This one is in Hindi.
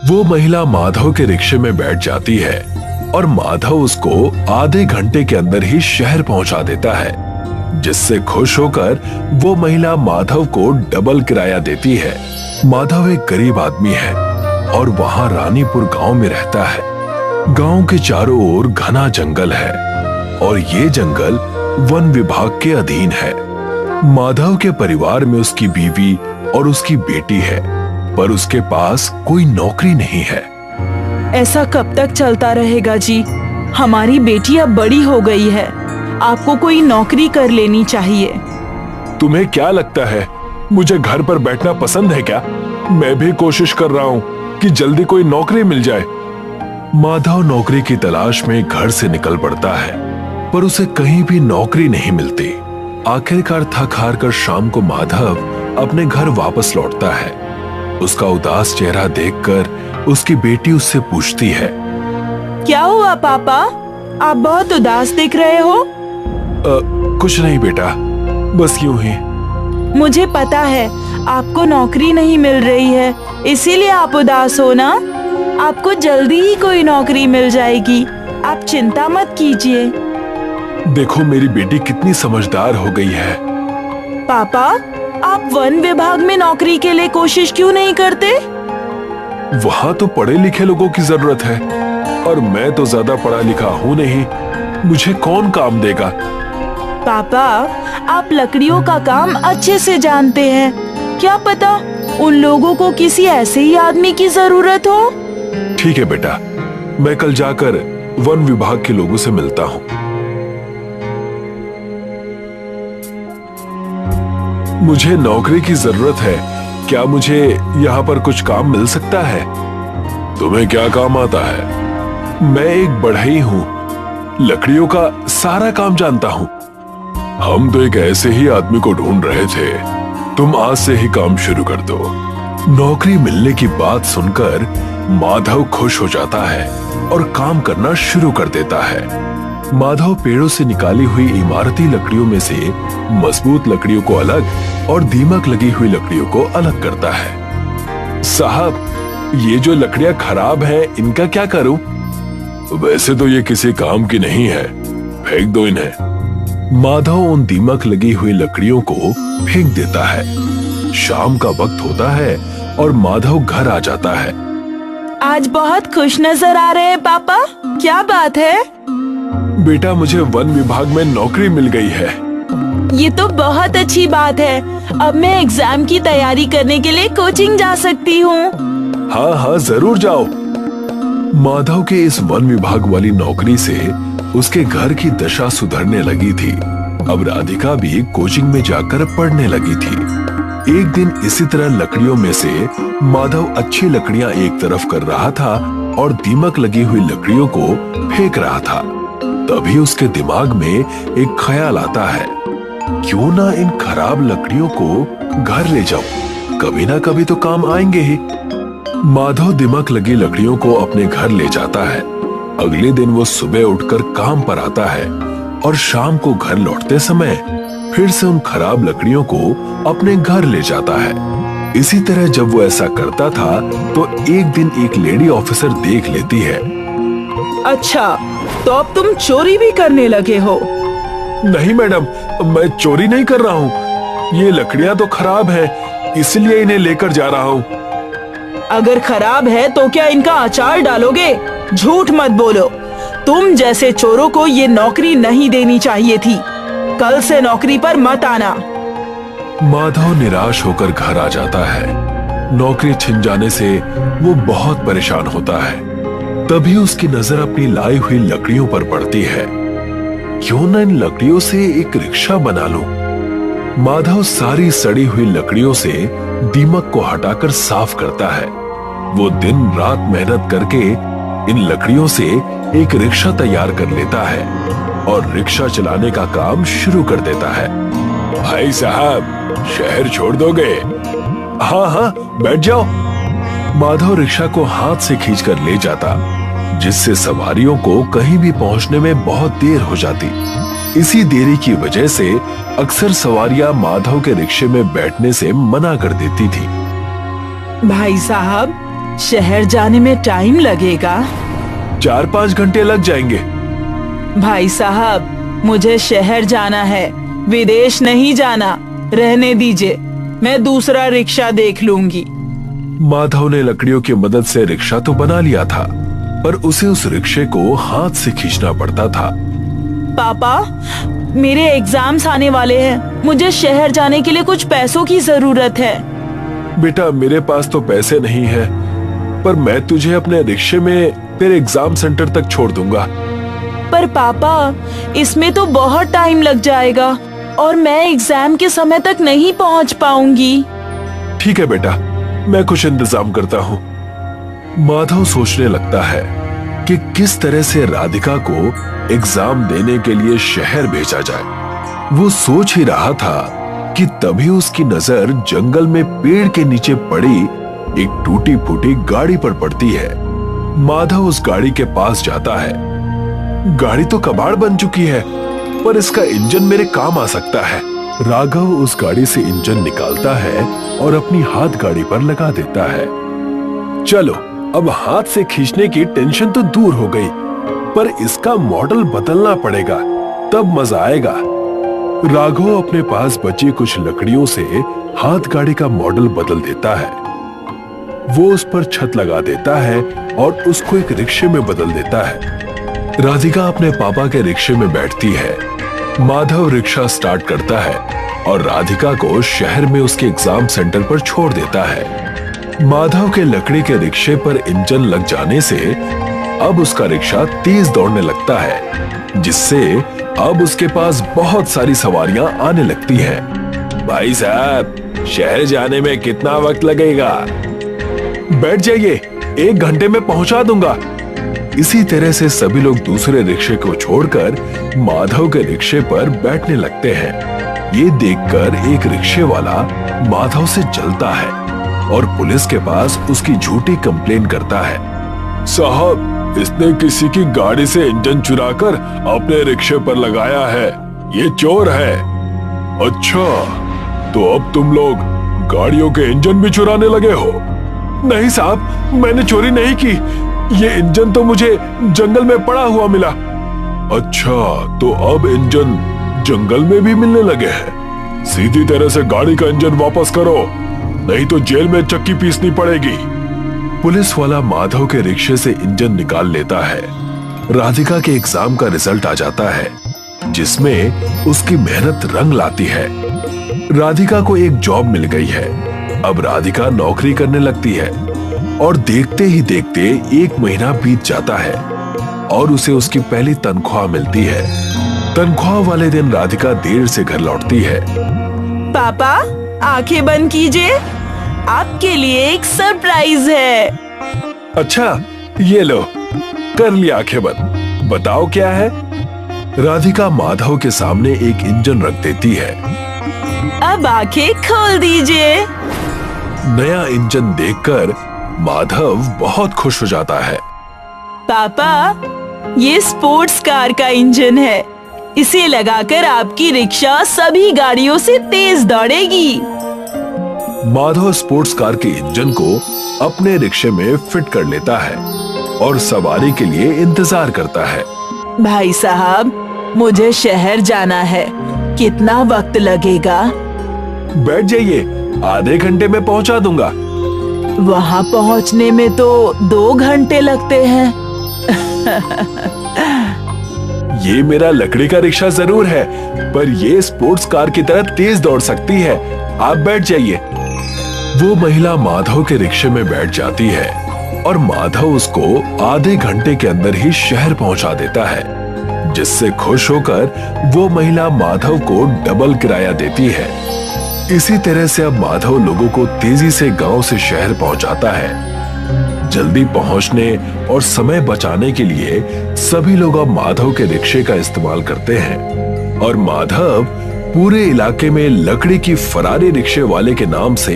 वो महिला माधव के रिक्शे में बैठ जाती है और माधव उसको आधे घंटे के अंदर ही शहर पहुंचा देता है, जिससे खुश होकर वो महिला माधव को डबल किराया देती है। माधव एक गरीब आदमी है और वहां रानीपुर गांव में रहता है। गांव के चारों ओर घना जंगल है और ये जंगल वन विभाग के अधीन है। माधव के परिवार में उसकी बीवी और उसकी बेटी है, पर उसके पास कोई नौकरी नहीं है। ऐसा कब तक चलता रहेगा जी? हमारी बेटी अब बड़ी हो गई है, आपको कोई नौकरी कर लेनी चाहिए। तुम्हें क्या लगता है मुझे घर पर बैठना पसंद है क्या? मैं भी कोशिश कर रहा हूँ कि जल्दी कोई नौकरी मिल जाए। माधव नौकरी की तलाश में घर से निकल पड़ता है, पर उसे कहीं भी नौकरी नहीं मिलती। आखिरकार थक हार कर शाम को माधव अपने घर वापस लौटता है। उसका उदास चेहरा देखकर उसकी बेटी उससे पूछती है, क्या हुआ पापा, आप बहुत उदास दिख रहे हो? कुछ नहीं बेटा, बस यूं ही। मुझे पता है आपको नौकरी नहीं मिल रही है, इसीलिए आप उदास हो ना। आपको जल्दी ही कोई नौकरी मिल जाएगी, आप चिंता मत कीजिए। देखो मेरी बेटी कितनी समझदार हो गई है। पापा, आप वन विभाग में नौकरी के लिए कोशिश क्यों नहीं करते? वहाँ तो पढ़े लिखे लोगों की जरूरत है और मैं तो ज्यादा पढ़ा लिखा हूँ नहीं, मुझे कौन काम देगा? पापा, आप लकड़ियों का काम अच्छे से जानते हैं, क्या पता उन लोगों को किसी ऐसे ही आदमी की जरूरत हो। ठीक है बेटा, मैं कल जाकर वन विभाग के लोगों से मिलता हूँ। मुझे नौकरी की जरूरत है, क्या मुझे यहाँ पर कुछ काम मिल सकता है? तुम्हें क्या काम आता है? मैं एक बढ़ई हूँ, लकड़ियों का सारा काम जानता हूँ। हम तो एक ऐसे ही आदमी को ढूंढ रहे थे, तुम आज से ही काम शुरू कर दो। नौकरी मिलने की बात सुनकर माधव खुश हो जाता है और काम करना शुरू कर देता है। माधव पेड़ों से निकाली हुई इमारती लकड़ियों में से मजबूत लकड़ियों को अलग और दीमक लगी हुई लकड़ियों को अलग करता है। साहब, ये जो लकड़ियां खराब हैं, इनका क्या करूं? वैसे तो ये किसी काम की नहीं है, फेंक दो इन्हें। माधव उन दीमक लगी हुई लकड़ियों को फेंक देता है। शाम का वक्त होता है और माधव घर आ जाता है। आज बहुत खुश नजर आ रहे हैं पापा, क्या बात है? बेटा, मुझे वन विभाग में नौकरी मिल गई है। ये तो बहुत अच्छी बात है, अब मैं एग्जाम की तैयारी करने के लिए कोचिंग जा सकती हूँ। हाँ हाँ, जरूर जाओ। माधव के इस वन विभाग वाली नौकरी से उसके घर की दशा सुधरने लगी थी। अब राधिका भी कोचिंग में जाकर पढ़ने लगी थी। एक दिन इसी तरह लकड़ियों में से माधव अच्छी लकड़ियां एक तरफ कर रहा था और दीमक लगी हुई लकड़ियों को फेंक रहा था। तभी उसके दिमाग में एक ख्याल आता है, क्यों ना इन खराब लकड़ियों को घर ले जाऊं, कभी ना कभी तो काम आएंगे ही। माधव दीमक लगी लकड़ियों को अपने घर ले जाता है। अगले दिन वो सुबह उठकर काम पर आता है और शाम को घर लौटते समय फिर से उन खराब लकड़ियों को अपने घर ले जाता है। इसी तरह जब वो ऐसा करता था तो एक दिन एक लेडी ऑफिसर देख लेती है। अच्छा, तो अब तुम चोरी भी करने लगे हो? नहीं मैडम, मैं चोरी नहीं कर रहा हूँ, ये लकड़ियाँ तो खराब हैं, इसलिए इन्हें लेकर जा रहा हूँ। अगर खराब है तो क्या इनका अचार डालोगे? झूठ मत बोलो, तुम जैसे चोरों को ये नौकरी नहीं देनी चाहिए थी। कल से नौकरी पर मत आना। माधव निराश होकर घर आ जाता है। नौकरी छिन जाने से वो बहुत परेशान होता है। तभी उसकी नजर अपनी लाई हुई लकड़ियों पर पड़ती है। क्यों न इन लकड़ियों से एक रिक्शा बना लूं? माधव सारी सड़ी हुई लकड़ियों से दीमक को हटाकर साफ करता है। वो दिन रात मेहनत करके इन लकड़ियों से एक रिक्शा तैयार कर लेता है और रिक्शा चलाने का काम शुरू कर देता है। भाई साहब, शहर छोड़ दोगे? हाँ हाँ, बैठ जाओ। माधव रिक्शा को हाथ से खींचकर ले जाता, जिससे सवारियों को कहीं भी पहुंचने में बहुत देर हो जाती। इसी देरी की वजह से अक्सर सवारियां माधव के रिक्शे में बैठने से मना कर देती थी। भाई साहब, शहर जाने में टाइम लगेगा? 4-5 घंटे लग जाएंगे। भाई साहब, मुझे शहर जाना है, विदेश नहीं जाना। रहने दीजिए, मैं दूसरा रिक्शा देख लूंगी। माधव ने लकड़ियों की मदद से रिक्शा तो बना लिया था, पर उसे उस रिक्शे को हाथ से खींचना पड़ता था। पापा, मेरे एग्जाम्स आने वाले हैं, मुझे शहर जाने के लिए कुछ पैसों की जरूरत है। बेटा, मेरे पास तो पैसे नहीं है, पर मैं तुझे अपने रिक्शे में तेरे एग्जाम सेंटर तक छोड़ दूंगा। पर पापा, इसमें तो बहुत टाइम लग जाएगा और मैं एग्जाम के समय तक नहीं पहुंच पाऊंगी। ठीक है बेटा, मैं कुछ इंतजाम करता हूँ। माधव सोचने लगता है कि किस तरह से राधिका को एग्जाम देने के लिए शहर भेजा जाए। वो सोच ही रहा था कि तभी उसकी नजर जंगल में पेड़ के नीचे पड़ी एक टूटी फूटी गाड़ी पर पड़ती है। माधव उस गाड़ी के पास जाता है। गाड़ी तो कबाड़ बन चुकी है, पर इसका इंजन मेरे काम आ सकता है। राघव उस गाड़ी से इंजन निकालता है और अपनी हाथ गाड़ी पर लगा देता है। चलो, अब हाथ से खींचने की टेंशन तो दूर हो गई, पर इसका मॉडल बदलना पड़ेगा, तब मजा आएगा। राघव अपने पास बची कुछ लकड़ियों से हाथ गाड़ी का मॉडल बदल देता है। वो उस पर छत लगा देता है और उसको एक रिक्शे में बदल देता है। राधिका अपने पापा के रिक्शे में बैठती है। माधव रिक्शा स्टार्ट करता है और राधिका को शहर में उसके एग्जाम सेंटर पर छोड़ देता है। माधव के लकड़ी के रिक्शे पर इंजन लग जाने से अब उसका रिक्शा तेज दौड़ने लगता है, जिससे अब उसके पास बहुत सारी सवारियां आने लगती हैं। भाई साहब, शहर जाने में कितना वक्त लगेगा? बैठ जाइए, 1 घंटे में पहुंचा दूंगा। इसी तरह से सभी लोग दूसरे रिक्शे को छोड़कर माधव के रिक्शे पर बैठने लगते हैं। ये देखकर एक रिक्शे वाला माधव से जलता है और पुलिस के पास उसकी झूठी कंप्लेन करता है। साहब, इसने किसी की गाड़ी से इंजन चुराकर अपने रिक्शे पर लगाया है, ये चोर है। अच्छा, तो अब तुम लोग गाड़ियों के इंजन भी चुराने लगे हो? नहीं साहब, मैंने चोरी नहीं की, ये इंजन तो मुझे जंगल में पड़ा हुआ मिला। अच्छा, तो अब इंजन जंगल में भी मिलने लगे हैं। सीधी तरह से गाड़ी का इंजन वापस करो, नहीं तो जेल में चक्की पीसनी पड़ेगी। पुलिस वाला माधव के रिक्शे से इंजन निकाल लेता है। राधिका के एग्जाम का रिजल्ट आ जाता है, जिसमें उसकी मेहनत रंग लाती है। राधिका को एक जॉब मिल गई है। अब राधिका नौकरी करने लगती है और देखते ही देखते 1 महीना बीत जाता है और उसे उसकी पहली तनख्वाह मिलती है। तनख्वाह वाले दिन राधिका देर से घर लौटती है। पापा, आंखें बंद कीजिए, आपके लिए एक सरप्राइज है। अच्छा, ये लो, कर लिया आंखें बंद। बताओ क्या है? राधिका माधव के सामने एक इंजन रख देती है। अब आंखें खोल दीजिए। नया इंजन देखकर माधव बहुत खुश हो जाता है। पापा, ये स्पोर्ट्स कार का इंजन है, इसे लगाकर आपकी रिक्शा सभी गाड़ियों से तेज दौड़ेगी। माधव स्पोर्ट्स कार के इंजन को अपने रिक्शे में फिट कर लेता है और सवारी के लिए इंतजार करता है। भाई साहब, मुझे शहर जाना है, कितना वक्त लगेगा? बैठ जाइए, आधे घंटे में पहुंचा दूंगा। वहाँ पहुँचने में तो 2 घंटे लगते हैं। ये मेरा लकड़ी का रिक्शा जरूर है, पर ये स्पोर्ट्स कार की तरह तेज दौड़ सकती है। आप बैठ जाइए। वो महिला माधव के रिक्शे में बैठ जाती है और माधव उसको आधे घंटे के अंदर ही शहर पहुंचा देता है, जिससे खुश होकर वो महिला माधव को डबल किराया देती है। इसी तरह से अब माधव लोगों को तेजी से गांव से शहर पहुंचाता है। जल्दी पहुंचने और समय बचाने के लिए सभी लोग अब माधव के रिक्शे का इस्तेमाल करते हैं और माधव पूरे इलाके में लकड़ी की फरारी रिक्शे वाले के नाम से